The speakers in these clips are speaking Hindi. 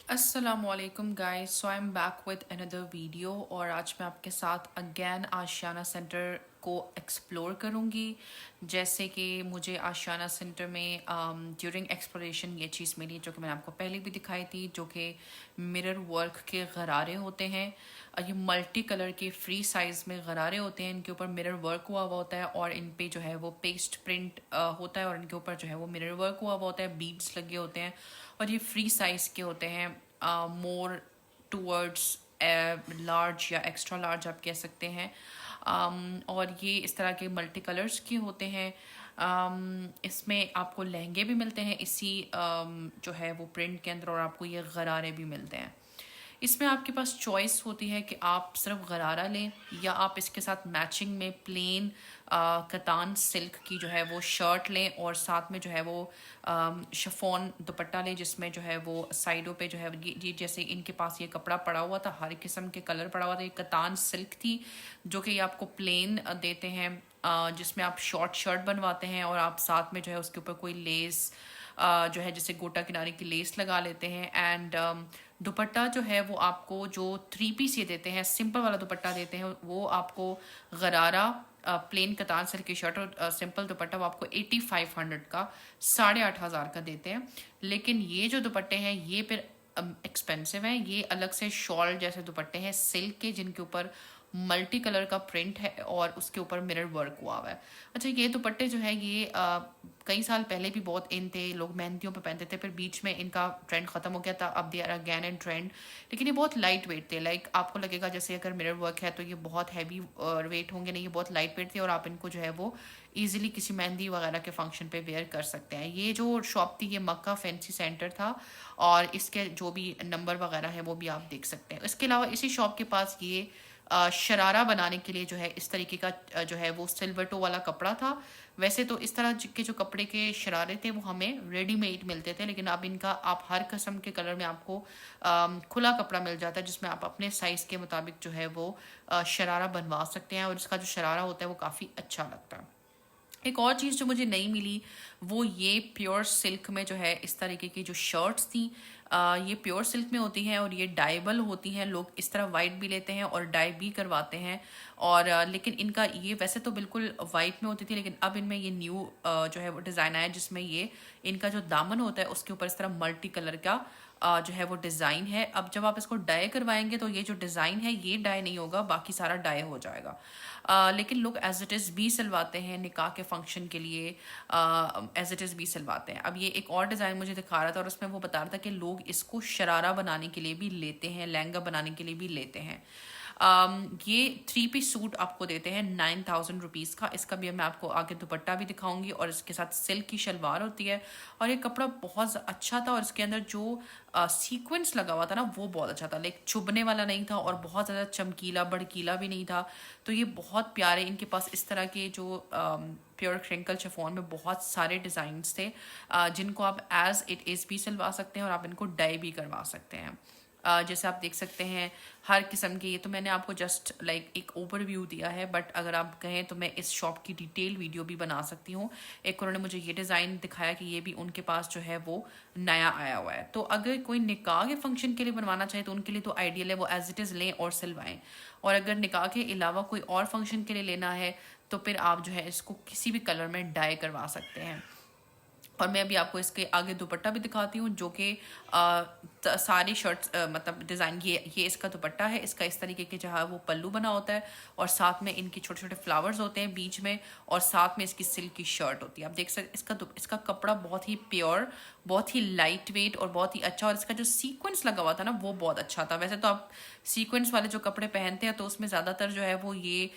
असलकुम guys, so I am back with another video. और आज मैं आपके साथ अगेन आशियाना सेंटर को एक्सप्लोर करूँगी। जैसे कि मुझे आशियाना सेंटर में ड्यूरिंग एक्सप्लोरेशन ये चीज़ मिली जो कि मैंने आपको पहले भी दिखाई थी, जो कि मिरर वर्क के गरारे होते हैं। ये मल्टी कलर के फ्री साइज़ में गरारे होते हैं, इनके ऊपर मिरर वर्क हुआ हुआ होता है और इन पे जो है वो पेस्ट प्रिंट होता है और इनके ऊपर जो है वो मिरर वर्क हुआ हुआ होता है, बीड्स लगे होते हैं और ये फ्री साइज़ के होते हैं। मोर टूवर्ड्स लार्ज या एक्स्ट्रा लार्ज आप कह सकते हैं। और ये इस तरह के मल्टी कलर्स के होते हैं। इसमें आपको लहंगे भी मिलते हैं इसी जो है वो प्रिंट के अंदर, और आपको ये गरारे भी मिलते हैं। इसमें आपके पास चॉइस होती है कि आप सिर्फ गरारा लें या आप इसके साथ मैचिंग में प्लेन कतान सिल्क की जो है वो शर्ट लें और साथ में जो है वो शिफॉन दुपट्टा लें, जिसमें जो है वो साइडों पे जो है ये जैसे इनके पास ये कपड़ा पड़ा हुआ था, हर किस्म के कलर पड़ा हुआ था। ये कतान सिल्क थी जो कि ये आपको प्लेन देते हैं, जिसमें आप शॉर्ट शर्ट बनवाते हैं और आप साथ में जो है उसके ऊपर कोई लेस जो है जैसे गोटा किनारे की लेस लगा लेते हैं। एंड दुपट्टा जो है वो आपको जो 3 पीस ये देते हैं, सिंपल वाला दुपट्टा देते हैं, वो आपको गरारा प्लेन कतान सिल्क की शर्ट और सिंपल दुपट्टा वो आपको 8500 का 8500 का देते हैं। लेकिन ये जो दुपट्टे हैं ये फिर एक्सपेंसिव हैं। ये अलग से शॉल जैसे दुपट्टे हैं सिल्क के, जिनके ऊपर मल्टी कलर का प्रिंट है और उसके ऊपर मिरर वर्क हुआ हुआ है। अच्छा, ये दुपट्टे जो है ये कई साल पहले भी बहुत इन थे, लोग मेहंदियों पे पहनते थे, फिर बीच में इनका ट्रेंड खत्म हो गया था, अब they are again in trend. लेकिन ये बहुत लाइट वेट थे, लाइक आपको लगेगा जैसे अगर मिरर वर्क है तो ये बहुत हैवी वेट होंगे, नहीं, ये बहुत लाइट वेट थे और आप इनको जो है वो ईजिली किसी मेहंदी वगैरह के फंक्शन पे वेयर कर सकते हैं। ये जो शॉप थी ये मक्का फैंसी सेंटर था और इसके जो भी नंबर वगैरह है वो भी आप देख सकते हैं। इसके अलावा इसी शॉप के पास ये शरारा बनाने के लिए जो है इस तरीके का जो है वो सिल्वरटो वाला कपड़ा था। वैसे तो इस तरह के जो कपड़े के शरारे थे वो हमें रेडीमेड मिलते थे, लेकिन अब इनका आप हर किस्म के कलर में आपको खुला कपड़ा मिल जाता है, जिसमें आप अपने साइज़ के मुताबिक जो है वो शरारा बनवा सकते हैं और इसका जो शरारा होता है वो काफ़ी अच्छा लगता है। एक और चीज़ जो मुझे नहीं मिली वो ये प्योर सिल्क में जो है इस तरीके की जो शर्ट्स थी, ये प्योर सिल्क में होती हैं और ये डाइबल होती हैं। लोग इस तरह वाइट भी लेते हैं और डाई भी करवाते हैं। और लेकिन इनका ये वैसे तो बिल्कुल वाइट में होती थी, लेकिन अब इनमें ये न्यू जो है वो डिज़ाइन आया जिसमें ये इनका जो दामन होता है उसके ऊपर इस तरह मल्टी कलर का जो है वो डिज़ाइन है। अब जब आप इसको डाई करवाएंगे तो ये जो डिज़ाइन है ये डाई नहीं होगा, बाकी सारा डाई हो जाएगा। लेकिन लोग एज इट इज़ भी सिलवाते हैं निकाह के फंक्शन के लिए, एज इट इज़ भी सिलवाते हैं। अब ये एक और डिज़ाइन मुझे दिखा रहा था और उसमें वो बता रहा था कि लोग इसको शरारा बनाने के लिए भी लेते हैं, लहंगा बनाने के लिए भी लेते हैं। ये 3 पीस सूट आपको देते हैं 9000 रुपीज़ का। इसका भी मैं आपको आगे दुपट्टा भी दिखाऊंगी और इसके साथ सिल्क की शलवार होती है और ये कपड़ा बहुत अच्छा था और इसके अंदर जो सीक्वेंस लगा हुआ था ना वो बहुत अच्छा था, लाइक चुभने वाला नहीं था और बहुत ज़्यादा चमकीला भड़कीला भी नहीं था। तो ये बहुत प्यारे, इनके पास इस तरह के जो प्योर क्रिंकल शिफॉन में बहुत सारे डिज़ाइंस थे जिनको आप एज इट इज़ भी सिलवा सकते हैं और आप इनको डाई भी करवा सकते हैं। जैसे आप देख सकते हैं हर किस्म के, ये तो मैंने आपको जस्ट लाइक एक ओवरव्यू दिया है, बट अगर आप कहें तो मैं इस शॉप की डिटेल वीडियो भी बना सकती हूँ। एक उन्होंने मुझे ये डिज़ाइन दिखाया कि ये भी उनके पास जो है वो नया आया हुआ है। तो अगर कोई निकाह के फंक्शन के लिए बनवाना चाहे तो उनके लिए तो आइडियल है, वो एज इट इज़ लें और सिलवाएं। और अगर निकाह के अलावा कोई और फंक्शन के लिए लेना है तो फिर आप जो है इसको किसी भी कलर में डाई करवा सकते हैं। और मैं अभी आपको इसके आगे दुपट्टा भी दिखाती हूँ जो कि सारी शर्ट्स मतलब डिज़ाइन, ये इसका दुपट्टा है। इसका इस तरीके के जहाँ वो पल्लू बना होता है और साथ में इनके छोटे छोटे फ्लावर्स होते हैं बीच में और साथ में इसकी सिल्क की शर्ट होती है। आप देख सकते इसका कपड़ा बहुत ही प्योर, बहुत ही लाइट वेट और बहुत ही अच्छा, और इसका जो सीक्वेंस लगा हुआ था ना वो बहुत अच्छा था। वैसे तो आप सीक्वेंस वाले जो कपड़े पहनते हैं तो उसमें ज़्यादातर जो है वो ये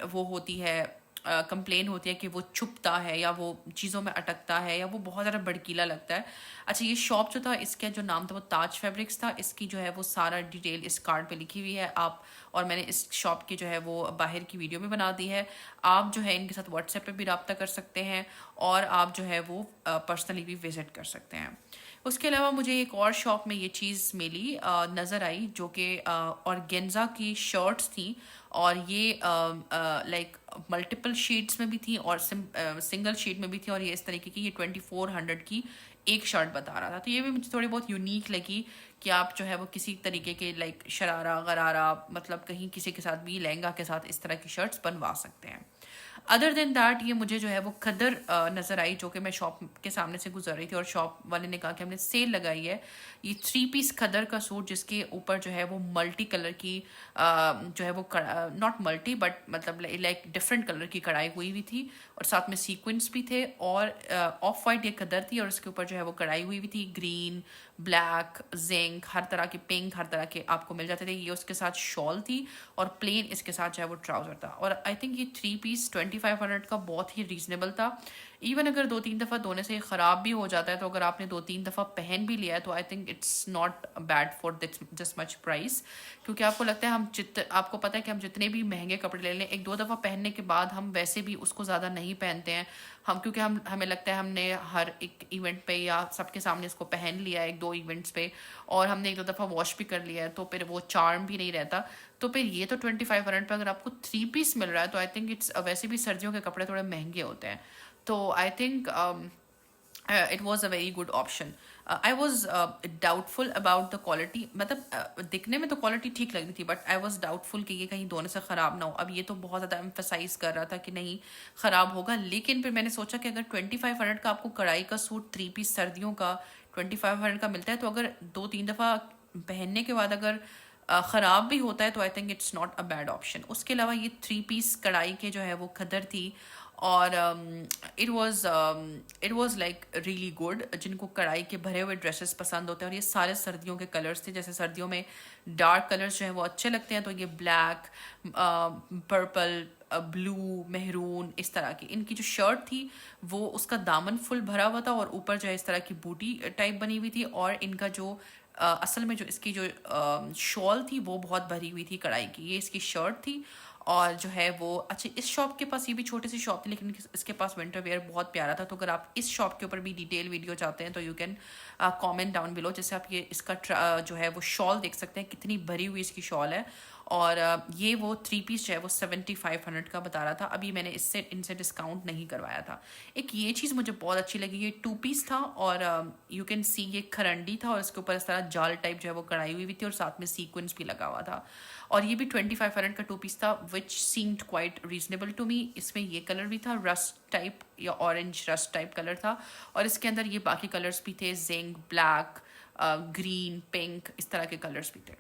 वो होती है, कंप्लेन होती है कि वो छुपता है या वो चीज़ों में अटकता है या वो बहुत ज़्यादा भड़कीला लगता है। अच्छा, ये शॉप जो था इसका जो नाम था वो ताज फैब्रिक्स था। इसकी जो है वो सारा डिटेल इस कार्ड पे लिखी हुई है आप, और मैंने इस शॉप की जो है वो बाहर की वीडियो भी बना दी है। आप जो है इनके साथ व्हाट्सएप पे भी रब्ता कर सकते हैं और आप जो है वो पर्सनली भी विज़िट कर सकते हैं। उसके अलावा मुझे एक और शॉप में ये चीज़ मिली नज़र आई जो कि ऑर्गेन्जा की शर्ट्स थी और ये लाइक मल्टीपल शीट्स में भी थी और सिंगल शीट में भी थी और ये इस तरीके की, ये 2400 की एक शर्ट बता रहा था। तो ये भी मुझे थोड़ी बहुत यूनिक लगी कि आप जो है वो किसी तरीके के लाइक शरारा गरारा मतलब कहीं किसी के साथ भी लहंगा के साथ इस तरह की शर्ट्स बनवा सकते हैं। अदर देन दैट ये मुझे जो है वो खदर नज़र आई, जो कि मैं शॉप के सामने से गुजर रही थी और शॉप वाले ने कहा कि हमने सेल लगाई है। ये 3 पीस खदर का सूट जिसके ऊपर जो है वो मल्टी कलर की जो है वो नॉट मल्टी बट मतलब लाइक डिफरेंट कलर की कढ़ाई हुई हुई थी और साथ में सीक्वेंस भी थे और ऑफ वाइट ये खदर थी और उसके ऊपर जो है वो कढ़ाई हुई हुई थी। ग्रीन, ब्लैक, जिंक, हर तरह के पिंक, हर तरह के आपको मिल जाते थे। ये उसके साथ शॉल थी और प्लेन इसके साथ जो है वो ट्राउजर था। और आई थिंक ये 3 पीस 2500 का बहुत ही रीजनेबल था। इवन अगर 2-3 दफ़ा धोने से ख़राब भी हो जाता है तो अगर आपने 2-3 दफ़ा पहन भी लिया है तो I think it's not bad for this much price. क्योंकि आपको लगता है आपको पता है कि हम जितने भी महंगे कपड़े ले लें 1-2 दफ़ा पहनने के बाद हम वैसे भी उसको ज़्यादा नहीं पहनते हैं। क्योंकि हमें लगता है हमने हर एक इवेंट पे या सबके सामने इसको पहन लिया है 1-2 इवेंट्स पे और हमने 1-2 दफ़ा वॉश भी कर लिया है तो फिर वो चार्म भी नहीं रहता। तो फिर ये तो 2500 पे अगर आपको 3 पीस मिल रहा है तो आई थिंक इट्स वैसे भी सर्दियों के कपड़े थोड़े महंगे होते हैं। तो I think it was a very good option. I was doubtful about the quality, मतलब दिखने में तो क्वालिटी ठीक लग रही थी बट आई वॉज डाउटफुल कि ये कहीं धोने से ख़राब ना हो। अब ये तो बहुत ज़्यादा एम्फेसाइज कर रहा था कि नहीं ख़राब होगा, लेकिन फिर मैंने सोचा कि अगर 2500 का आपको कढ़ाई का सूट 3 पीस सर्दियों का 2500 का मिलता है तो अगर 2-3 दफ़ा पहनने के बाद अगर ख़राब भी होता है तो I think it's not a bad option. उसके अलावा ये 3 पीस कढ़ाई के जो है वो खदर थी और it was like really good. जिनको कढ़ाई के भरे हुए ड्रेसेस पसंद होते हैं और ये सारे सर्दियों के कलर्स थे, जैसे सर्दियों में डार्क कलर्स जो है वो अच्छे लगते हैं तो ये ब्लैक, पर्पल, ब्लू, मेहरून, इस तरह की इनकी जो शर्ट थी वो उसका दामन फुल भरा हुआ था और ऊपर जो है इस तरह की बूटी टाइप बनी हुई थी और इनका जो असल में जो इसकी जो शॉल थी वो बहुत भरी हुई थी कढ़ाई की। ये इसकी शर्ट थी और जो है वो अच्छा, इस शॉप के पास ये भी छोटी सी शॉप थी लेकिन इसके पास विंटर वेयर बहुत प्यारा था। तो अगर आप इस शॉप के ऊपर भी डिटेल वीडियो चाहते हैं तो you can comment down below, जैसे आप ये इसका जो है वो शॉल देख सकते हैं कितनी भरी हुई इसकी शॉल है। और ये वो 3 पीस जो है वो 7500 का बता रहा था। अभी मैंने इनसे डिस्काउंट नहीं करवाया था। एक ये चीज़ मुझे बहुत अच्छी लगी, ये 2 पीस था और यू कैन सी ये खरंडी था और इसके ऊपर इस तरह जाल टाइप जो है वो कढ़ाई हुई थी और साथ में सीक्वेंस भी लगा हुआ था। और ये भी 2500 का 2 पीस था which seemed quite reasonable to me. इसमें ये कलर भी था रस्ट टाइप या ऑरेंज रस्ट टाइप कलर था और इसके अंदर ये बाकी कलर्स भी थे, जिंक, ब्लैक, ग्रीन, पिंक, इस तरह के कलर्स भी थे।